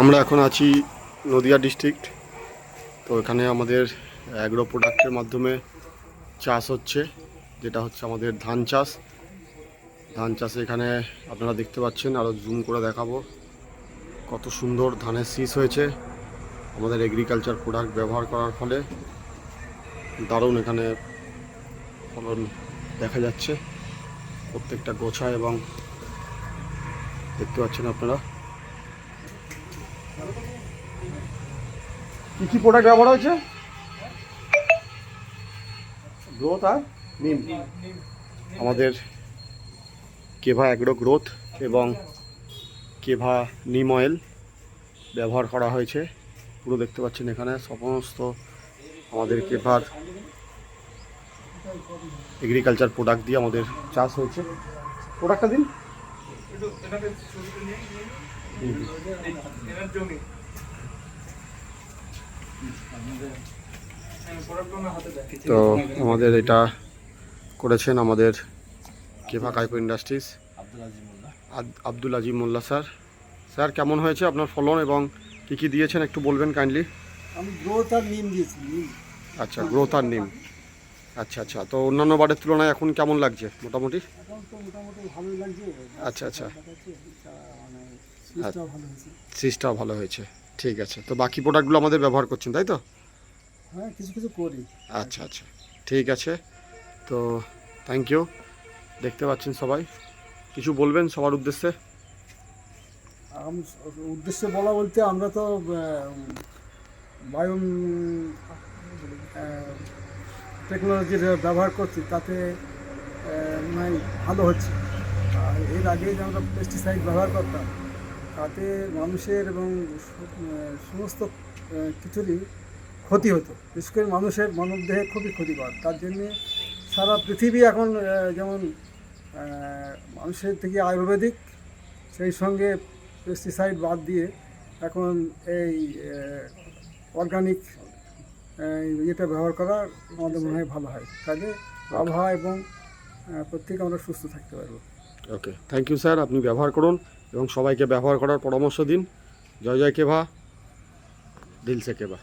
আমরা এখন আছি নদিয়া ডিস্ট্রিক্ট। তো এখানে আমাদের অ্যাগ্রো প্রোডাক্টের মাধ্যমে চাষ হচ্ছে, যেটা হচ্ছে আমাদের ধান চাষ। ধান চাষে এখানে আপনারা দেখতে পাচ্ছেন, আরও জুম করে দেখাবো কত সুন্দর ধানের শীষ হয়েছে। আমাদের এগ্রিকালচার প্রোডাক্ট ব্যবহার করার ফলে দারুণ এখানে ফলন দেখা যাচ্ছে প্রত্যেকটা গোছা, এবং দেখতে পাচ্ছেন আপনারা কি কি প্রোডাক্ট ব্যবহার হয়েছে। গ্রোথ আর নিম, আমাদের কেভা অ্যাগ্রো গ্রোথ এবং কেভা নিম অয়েল ব্যবহার করা হয়েছে। পুরো দেখতে পাচ্ছেন এখানে সমস্ত আমাদের কেভার এগ্রিকালচার প্রোডাক্ট দিয়ে আমাদের চাষ হয়েছে। প্রোডাক্টটা দিন। তো আমাদের এটা করেছেন আমাদের কেভা কাইকো ইন্ডাস্ট্রিজ আব্দুল আজিম মোল্লা স্যার। স্যার, কেমন হয়েছে আপনার ফলন এবং কি কি দিয়েছেন একটু বলবেন কাইন্ডলি। আমি গ্রোথ আর নিম দিয়েছি। আচ্ছা, গ্রোথ আর নিম। আচ্ছা আচ্ছা, তো অন্যান্য বারের তুলনায় এখন কেমন লাগছে মোটামুটি? এখন তো মোটামুটি ভালোই লাগছে। আচ্ছা আচ্ছা, মানে সিস্টেমটাও ভালো হয়েছে। সিজটাও ভালো হয়েছে, ঠিক আছে। তো বাকি প্রোডাক্টগুলো আমাদের ব্যবহার করছেন, তাই তো? হ্যাঁ, কিছু কিছু করি। আচ্ছা আচ্ছা, ঠিক আছে। তো থ্যাংক ইউ। দেখতে পাচ্ছেন সবাই, কিছু বলবেন সবার উদ্দেশ্যে? উদ্দেশ্যে বলা বলতে আমরা তো বায়ো টেকনোলজির ব্যবহার করছি, তাতে মানে ভালো হচ্ছে। আর এর আগে যে আমরা পেস্টিসাইড ব্যবহার করতাম, তাতে মানুষের এবং সমস্ত কিছুরই ক্ষতি হতো। বিশেষ করে মানুষের মানবদেহে খুবই ক্ষতিকর। তার জন্যে সারা পৃথিবী এখন যেমন মানুষের থেকে আয়ুর্বেদিক, সেই সঙ্গে পেস্টিসাইড বাদ দিয়ে এখন এই অর্গানিক ইয়েটা ব্যবহার করা আমাদের মনে হয় ভালো হয়। তাহলে আবহাওয়া এবং প্রত্যেকে আমরা সুস্থ থাকতে পারবো। ওকে, থ্যাংক ইউ স্যার। আপনি ব্যবহার করুন এবং সবাইকে ব্যবহার করার পরামর্শ দিন। জয় জয় কেভা, দিল সে কেভা।